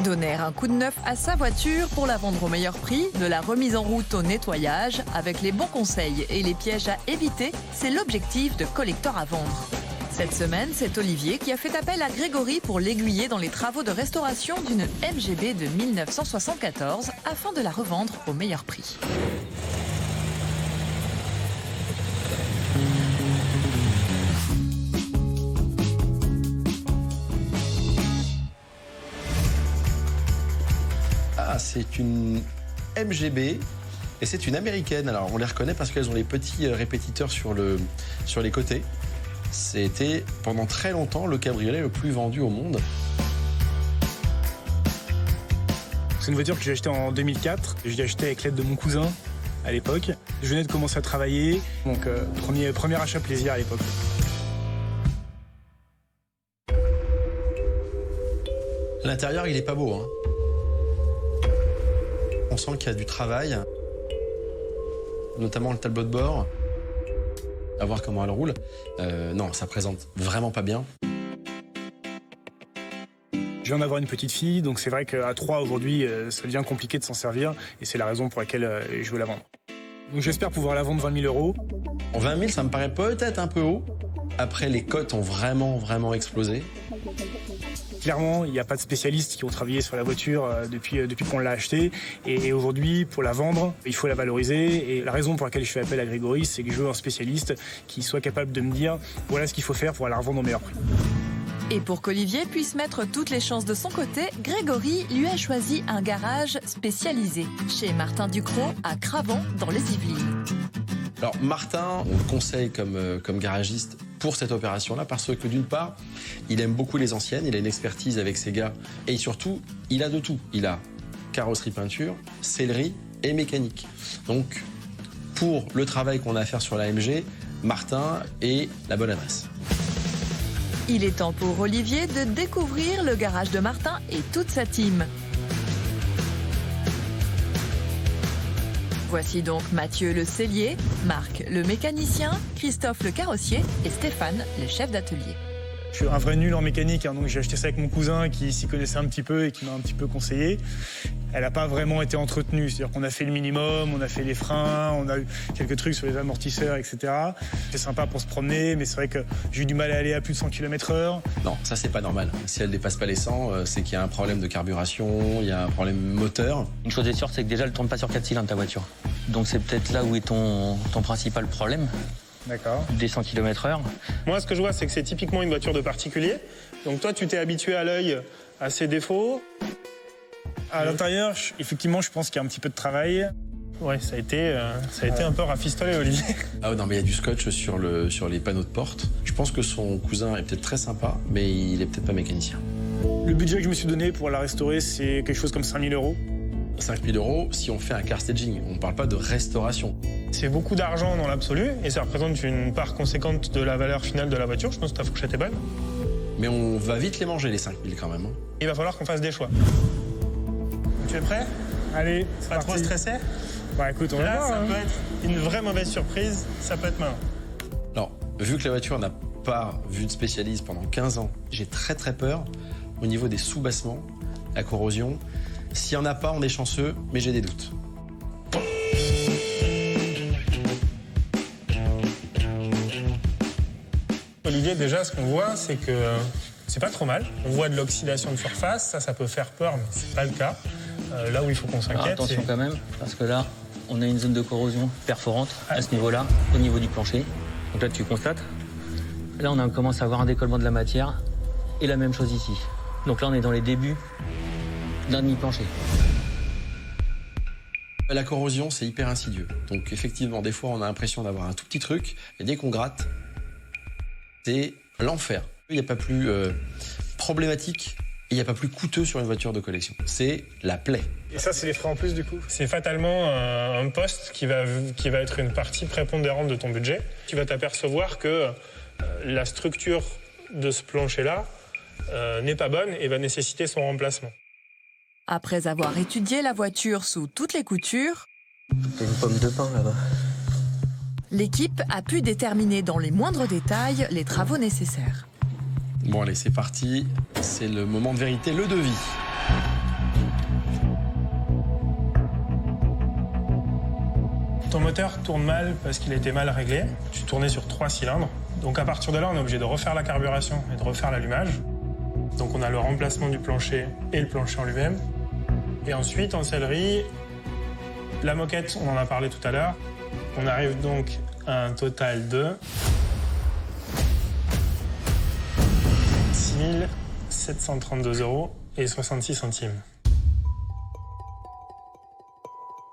Donner un coup de neuf à sa voiture pour la vendre au meilleur prix, de la remise en route au nettoyage, avec les bons conseils et les pièges à éviter, c'est l'objectif de Collector à vendre. Cette semaine, c'est Olivier qui a fait appel à Grégory pour l'aiguiller dans les travaux de restauration d'une MGB de 1974 afin de la revendre au meilleur prix. Ah, c'est une MGB et c'est une américaine. Alors on les reconnaît parce qu'elles ont les petits répétiteurs sur les côtés. C'était pendant très longtemps le cabriolet le plus vendu au monde. C'est une voiture que j'ai achetée en 2004. Je l'ai achetée avec l'aide de mon cousin à l'époque. Je venais de commencer à travailler, donc premier achat plaisir à l'époque. L'intérieur, il est pas beau, hein. On sent qu'il y a du travail, notamment le tableau de bord. À voir comment elle roule. Non, ça présente vraiment pas bien. Je viens d'avoir une petite fille, donc c'est vrai qu'à 3 aujourd'hui, ça devient compliqué de s'en servir. Et c'est la raison pour laquelle je veux la vendre. Donc j'espère pouvoir la vendre 20 000 €. En 20 000, ça me paraît peut-être un peu haut. Après, les cotes ont vraiment explosé. Clairement, il n'y a pas de spécialistes qui ont travaillé sur la voiture depuis qu'on l'a achetée. Et aujourd'hui, pour la vendre, il faut la valoriser. Et la raison pour laquelle je fais appel à Grégory, c'est que je veux un spécialiste qui soit capable de me dire voilà ce qu'il faut faire pour la revendre au meilleur prix. Et pour qu'Olivier puisse mettre toutes les chances de son côté, Grégory lui a choisi un garage spécialisé chez Martin Ducrot à Cravant dans les Yvelines. Alors Martin, on le conseille comme garagiste pour cette opération-là parce que d'une part, il aime beaucoup les anciennes, il a une expertise avec ses gars et surtout, il a de tout. Il a carrosserie peinture, sellerie et mécanique. Donc, pour le travail qu'on a à faire sur la MG, Martin est la bonne adresse. Il est temps pour Olivier de découvrir le garage de Martin et toute sa team. Voici donc Mathieu le sellier, Marc le mécanicien, Christophe le carrossier et Stéphane le chef d'atelier. Je suis un vrai nul en mécanique, donc j'ai acheté ça avec mon cousin qui s'y connaissait un petit peu et qui m'a un petit peu conseillé. Elle n'a pas vraiment été entretenue, c'est-à-dire qu'on a fait le minimum, on a fait les freins, on a eu quelques trucs sur les amortisseurs, etc. C'est sympa pour se promener, mais c'est vrai que j'ai eu du mal à aller à plus de 100 km/h. Non, ça c'est pas normal. Si elle dépasse pas les 100, c'est qu'il y a un problème de carburation, il y a un problème moteur. Une chose est sûre, c'est que déjà elle tourne pas sur 4 cylindres ta voiture. Donc c'est peut-être là où est ton principal problème. D'accord. Des 100 km/h. Moi, ce que je vois, c'est que c'est typiquement une voiture de particulier. Donc toi, tu t'es habitué à l'œil à ses défauts. À l'intérieur, effectivement, je pense qu'il y a un petit peu de travail. Ouais, ça a été un peu rafistolé, Olivier. Ah non, mais il y a du scotch sur les panneaux de porte. Je pense que son cousin est peut-être très sympa, mais il est peut-être pas mécanicien. Le budget que je me suis donné pour la restaurer, c'est quelque chose comme 5 000 €. 5 000 € si on fait un car staging. On ne parle pas de restauration. C'est beaucoup d'argent dans l'absolu et ça représente une part conséquente de la valeur finale de la voiture. Je pense que ta fourchette est bonne. Mais on va vite les manger, les 5 000 quand même. Il va falloir qu'on fasse des choix. Tu es prêt? Allez, c'est Pas parti. trop stressé? Bah écoute, on va Là, voir. ça hein. peut être une vraie mauvaise surprise. Ça peut être malin. Alors, vu que la voiture n'a pas vu de spécialiste pendant 15 ans, j'ai très peur au niveau des sous-bassements, la corrosion. S'il n'y en a pas, on est chanceux, mais j'ai des doutes. Olivier, déjà, ce qu'on voit, c'est que c'est pas trop mal. On voit de l'oxydation de surface, ça peut faire peur, mais c'est pas le cas. Là où il faut qu'on Alors s'inquiète, attention c'est... quand même, parce que là, on a une zone de corrosion perforante à ce niveau-là, au niveau du plancher. Donc là, tu constates. Là, on commence à avoir un décollement de la matière. Et la même chose ici. Donc là, on est dans les débuts d'un demi-plancher. La corrosion, c'est hyper insidieux. Donc effectivement, des fois, on a l'impression d'avoir un tout petit truc, et dès qu'on gratte, c'est l'enfer. Il n'y a pas plus problématique, il n'y a pas plus coûteux sur une voiture de collection. C'est la plaie. Et ça, c'est les frais en plus, du coup. C'est fatalement un poste qui va être une partie prépondérante de ton budget. Tu vas t'apercevoir que la structure de ce plancher-là n'est pas bonne et va nécessiter son remplacement. Après avoir étudié la voiture sous toutes les coutures, T'as une pomme de pain là-bas. l'équipe a pu déterminer dans les moindres détails les travaux nécessaires. Bon allez, c'est parti. C'est le moment de vérité, le devis. Ton moteur tourne mal parce qu'il a été mal réglé. Tu tournais sur 3 cylindres. Donc à partir de là, on est obligé de refaire la carburation et de refaire l'allumage. Donc on a le remplacement du plancher et le plancher en lui-même. Et ensuite, en sellerie, la moquette, on en a parlé tout à l'heure. On arrive donc à un total de 6 732 € et 66 centimes.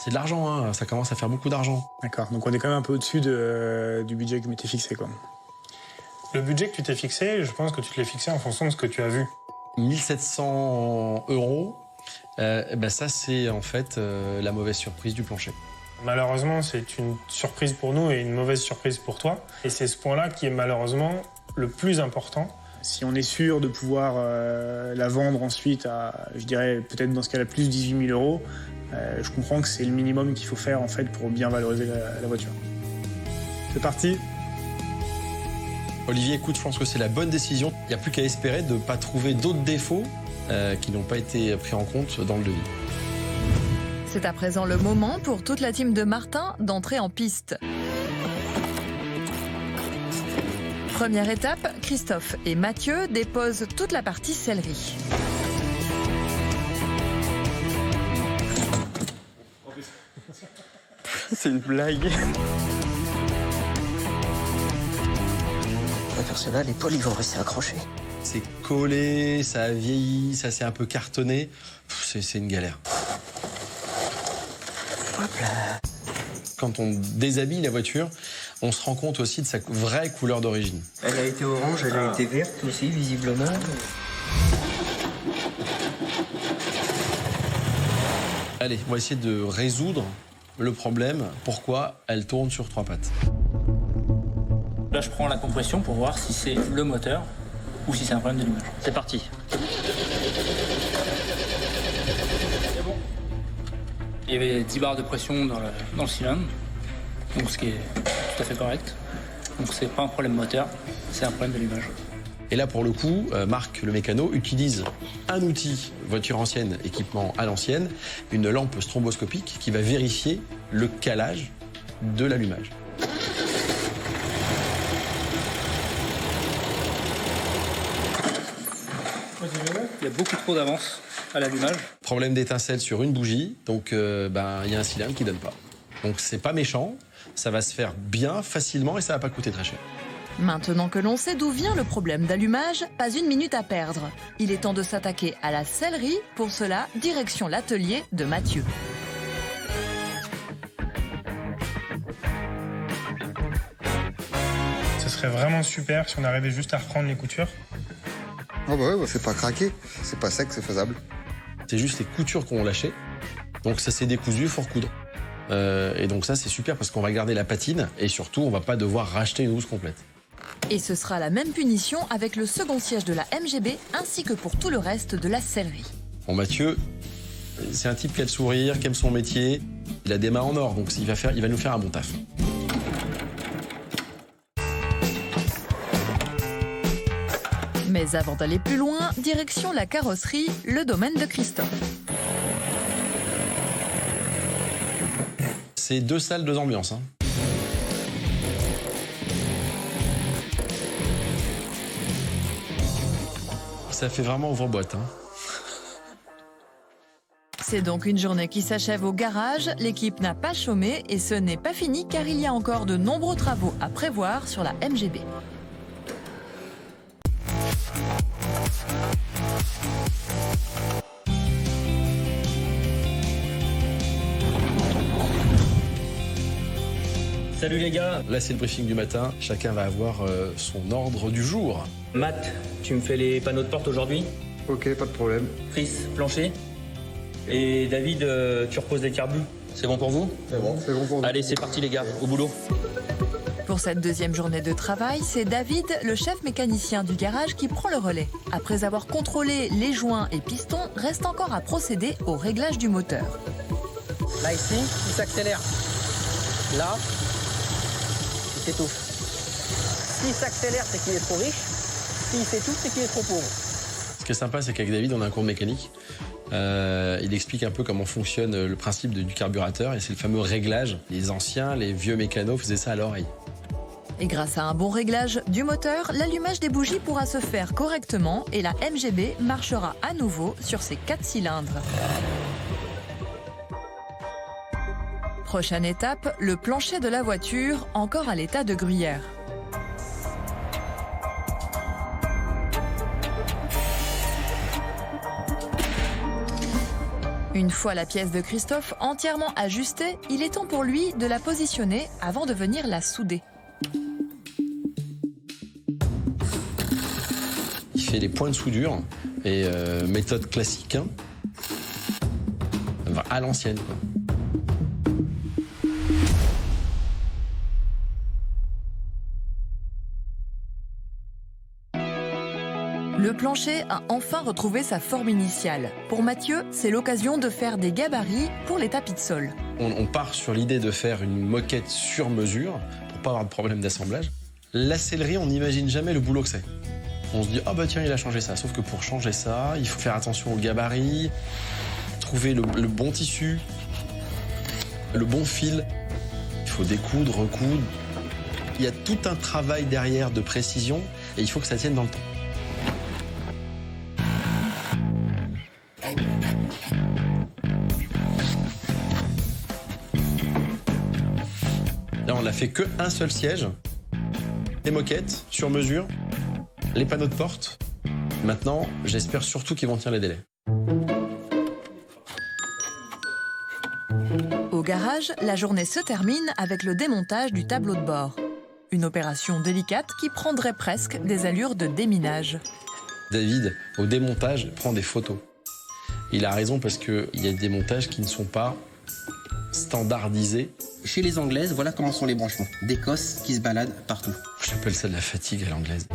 C'est de l'argent, hein. Ça commence à faire beaucoup d'argent. D'accord, donc on est quand même un peu au-dessus du budget que je m'étais fixé, quoi. Le budget que tu t'es fixé, je pense que tu te l'as fixé en fonction de ce que tu as vu. 1700 €, ça c'est en fait la mauvaise surprise du plancher. Malheureusement, c'est une surprise pour nous et une mauvaise surprise pour toi. Et c'est ce point-là qui est malheureusement le plus important. Si on est sûr de pouvoir la vendre ensuite à, je dirais, peut-être dans ce cas-là, plus 18 000 €, je comprends que c'est le minimum qu'il faut faire en fait pour bien valoriser la voiture. C'est parti. Olivier, écoute, je pense que c'est la bonne décision. Il n'y a plus qu'à espérer de ne pas trouver d'autres défauts qui n'ont pas été pris en compte dans le devis. C'est à présent le moment pour toute la team de Martin d'entrer en piste. Première étape, Christophe et Mathieu déposent toute la partie sellerie. C'est une blague. Parce que là, les poils, ils vont rester accrochés. C'est collé, ça a vieilli, ça s'est un peu cartonné. C'est une galère. Hop là. Quand on déshabille la voiture, on se rend compte aussi de sa vraie couleur d'origine. Elle a été orange, elle a été verte aussi, visiblement. Allez, on va essayer de résoudre le problème. Pourquoi elle tourne sur 3 pattes? Là, je prends la compression pour voir si c'est le moteur ou si c'est un problème d'allumage. C'est parti. C'est bon. Il y avait 10 barres de pression dans le cylindre, donc ce qui est tout à fait correct. Donc c'est pas un problème moteur, c'est un problème d'allumage. Et là, pour le coup, Marc, le mécano, utilise un outil, voiture ancienne, équipement à l'ancienne, une lampe stromboscopique qui va vérifier le calage de l'allumage. Il y a beaucoup trop d'avance à l'allumage. Problème d'étincelle sur une bougie, donc il y a un cylindre qui donne pas. Donc c'est pas méchant, ça va se faire bien, facilement et ça va pas coûter très cher. Maintenant que l'on sait d'où vient le problème d'allumage, pas une minute à perdre. Il est temps de s'attaquer à la sellerie. Pour cela, direction l'atelier de Mathieu. Ce serait vraiment super si on arrivait juste à reprendre les coutures. Ah bah ouais, c'est pas craqué, c'est pas sec, c'est faisable. C'est juste les coutures qu'on lâchait, donc ça s'est décousu, il faut recoudre. Et donc ça c'est super parce qu'on va garder la patine et surtout on va pas devoir racheter une housse complète. Et ce sera la même punition avec le second siège de la MGB ainsi que pour tout le reste de la sellerie. Bon, Mathieu, c'est un type qui a le sourire, qui aime son métier, il a des mains en or, donc il va nous faire un bon taf. Mais avant d'aller plus loin, direction la carrosserie, le domaine de Christophe. C'est 2 salles, 2 ambiances. Hein. Ça fait vraiment ouvre-boîte. Hein. C'est donc une journée qui s'achève au garage. L'équipe n'a pas chômé et ce n'est pas fini car il y a encore de nombreux travaux à prévoir sur la MGB. Salut les gars. Là, c'est le briefing du matin. Chacun va avoir son ordre du jour. Matt, tu me fais les panneaux de porte aujourd'hui. Ok, pas de problème. Chris, plancher. Et David, tu reposes des carbus. C'est bon pour vous? C'est bon pour nous. Allez, c'est parti les gars, au boulot. Pour cette deuxième journée de travail, c'est David, le chef mécanicien du garage, qui prend le relais. Après avoir contrôlé les joints et pistons, reste encore à procéder au réglage du moteur. Là, ici, il s'accélère. Là, il s'étouffe. S'il s'accélère, c'est qu'il est trop riche. S'il s'étouffe, c'est qu'il est trop pauvre. Ce qui est sympa, c'est qu'avec David, on a un cours de mécanique. Il explique un peu comment fonctionne le principe du carburateur et c'est le fameux réglage. Les anciens, les vieux mécanos faisaient ça à l'oreille. Et grâce à un bon réglage du moteur, l'allumage des bougies pourra se faire correctement et la MGB marchera à nouveau sur ses 4 cylindres. Prochaine étape, le plancher de la voiture, encore à l'état de gruyère. Une fois la pièce de Christophe entièrement ajustée, il est temps pour lui de la positionner avant de venir la souder. Il fait les points de soudure et méthode classique, hein, à l'ancienne, quoi. Le plancher a enfin retrouvé sa forme initiale. Pour Mathieu, c'est l'occasion de faire des gabarits pour les tapis de sol. On part sur l'idée de faire une moquette sur mesure pour pas avoir de problème d'assemblage. La sellerie, on n'imagine jamais le boulot que c'est. On se dit, ah bah tiens, il a changé ça. Sauf que pour changer ça, il faut faire attention au gabarit, trouver le bon tissu, le bon fil. Il faut découdre, recoudre. Il y a tout un travail derrière de précision et il faut que ça tienne dans le temps. Là, on n'a fait qu'un seul siège, les moquettes sur mesure, les panneaux de porte. Maintenant, j'espère surtout qu'ils vont tenir les délais. Au garage, la journée se termine avec le démontage du tableau de bord. Une opération délicate qui prendrait presque des allures de déminage. David, au démontage, prend des photos. Il a raison parce qu'il y a des montages qui ne sont pas standardisés. Chez les Anglaises, voilà comment sont les branchements. Des cosses qui se baladent partout. J'appelle ça de la fatigue à l'anglaise.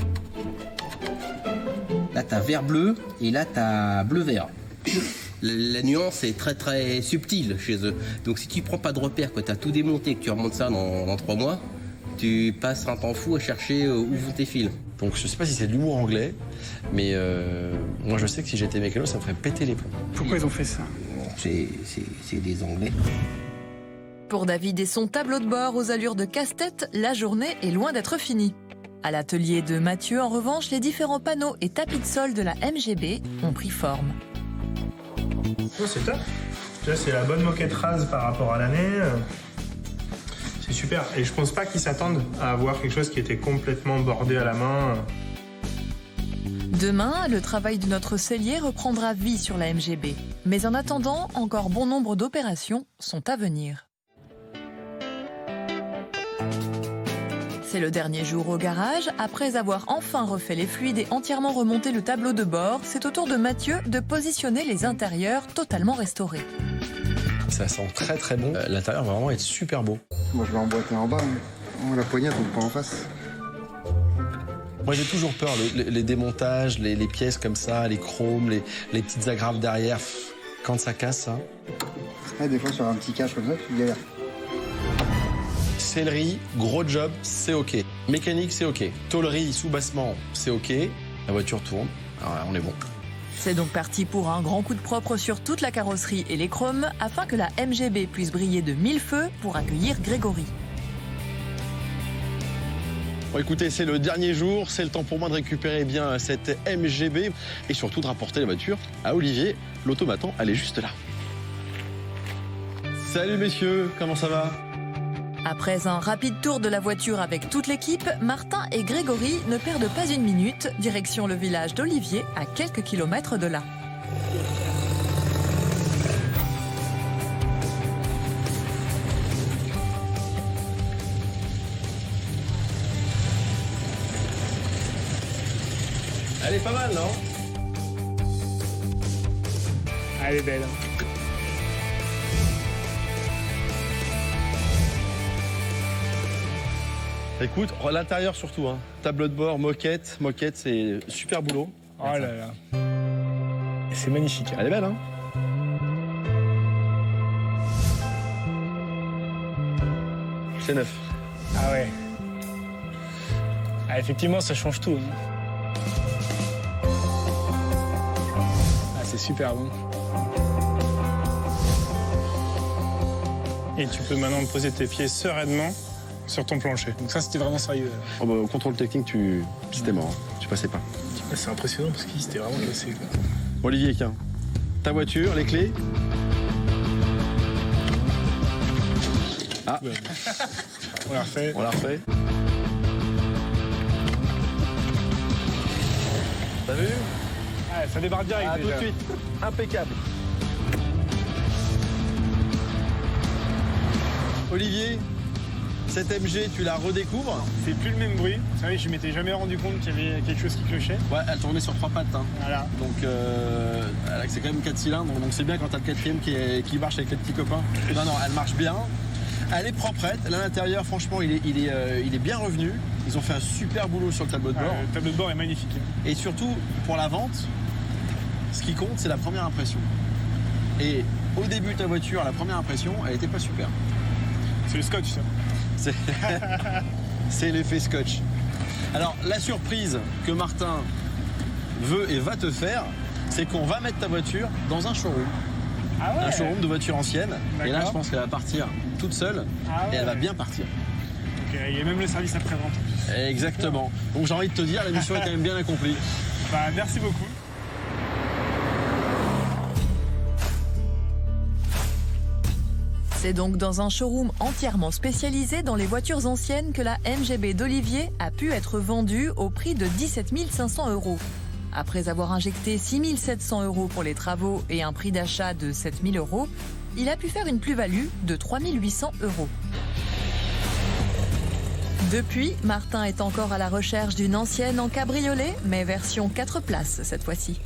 Là, t'as vert-bleu et là, t'as bleu-vert. La nuance est très très subtile chez eux. Donc si tu prends pas de repères, que t'as tout démonté, que tu remontes ça dans 3 mois, tu passes un temps fou à chercher où vont tes fils. Donc je sais pas si c'est de l'humour anglais, mais moi je sais que si j'étais mécano, ça me ferait péter les plombs. Pourquoi ils ont fait ça? C'est des Anglais. Pour David et son tableau de bord aux allures de casse-tête, la journée est loin d'être finie. À l'atelier de Mathieu, en revanche, les différents panneaux et tapis de sol de la MGB ont pris forme. Oh, c'est top. Déjà, c'est la bonne moquette rase par rapport à l'année. C'est super. Et je pense pas qu'ils s'attendent à avoir quelque chose qui était complètement bordé à la main. Demain, le travail de notre sellier reprendra vie sur la MGB. Mais en attendant, encore bon nombre d'opérations sont à venir. C'est le dernier jour au garage. Après avoir enfin refait les fluides et entièrement remonté le tableau de bord, c'est au tour de Mathieu de positionner les intérieurs totalement restaurés. Ça sent très très bon. L'intérieur va vraiment être super beau. Moi, je vais emboîter en bas. Hein. La poignée tombe pas en face. Moi, j'ai toujours peur, les démontages, les pièces comme ça, les chromes, les petites agrafes derrière. Quand ça casse, hein. Ouais, des fois, sur un petit cache comme ça, tu galères. Sellerie, gros job, c'est OK. Mécanique, c'est OK. Tôlerie, sous-bassement, c'est OK. La voiture tourne, alors on est bon. C'est donc parti pour un grand coup de propre sur toute la carrosserie et les chromes afin que la MGB puisse briller de 1000 feux pour accueillir Grégory. Bon, écoutez, c'est le dernier jour, c'est le temps pour moi de récupérer bien cette MGB et surtout de rapporter la voiture à Olivier. L'automaton, elle est juste là. Salut messieurs, comment ça va ? Après un rapide tour de la voiture avec toute l'équipe, Martin et Grégory ne perdent pas une minute, direction le village d'Olivier, à quelques kilomètres de là. Elle est pas mal, non ? Elle est belle. Écoute, l'intérieur surtout, hein. Tableau de bord, moquette, c'est super boulot. Oh là là. C'est magnifique. Hein. Elle est belle, hein. C'est neuf. Ah ouais. Ah, effectivement, ça change tout. Hein. Ah, c'est super bon. Et tu peux maintenant poser tes pieds sereinement sur ton plancher. Donc ça, c'était vraiment sérieux. Oh bah, au contrôle technique, c'était mort. Tu passais pas. C'est impressionnant parce qu'il s'était vraiment cassé. Quoi. Olivier, tiens. Ta voiture, les clés. Ah. On l'a refait. On l'a refait. T'as vu? Ah, ça débarque direct. Ah, déjà. tout de suite. Impeccable. Olivier, cette MG, tu la redécouvres? C'est plus le même bruit. Vous savez, je m'étais jamais rendu compte qu'il y avait quelque chose qui clochait. Ouais, elle tournait sur 3 pattes. Hein. Voilà. Donc, c'est quand même 4 cylindres. Donc, c'est bien quand t'as le 4e qui marche avec les petits copains. Non, elle marche bien. Elle est proprette. Là, l'intérieur, franchement, il est bien revenu. Ils ont fait un super boulot sur le tableau de bord. Le tableau de bord est magnifique. Et surtout, pour la vente, ce qui compte, c'est la première impression. Et au début de ta voiture, la première impression, elle n'était pas super. C'est le scotch, ça. C'est l'effet scotch. Alors, la surprise que Martin veut et va te faire, c'est qu'on va mettre ta voiture dans un showroom. Ah ouais. Un showroom de voitures anciennes. Et là, je pense qu'elle va partir toute seule. Ah ouais. Et elle va bien partir. Donc, il y a même le service après-vente. Exactement. Donc, j'ai envie de te dire, la mission est quand même bien accomplie. Bah, merci beaucoup. C'est donc dans un showroom entièrement spécialisé dans les voitures anciennes que la MGB d'Olivier a pu être vendue au prix de 17 500 €. Après avoir injecté 6 700 € pour les travaux et un prix d'achat de 7 000 €, il a pu faire une plus-value de 3 800 €. Depuis, Martin est encore à la recherche d'une ancienne en cabriolet, mais version 4 places cette fois-ci.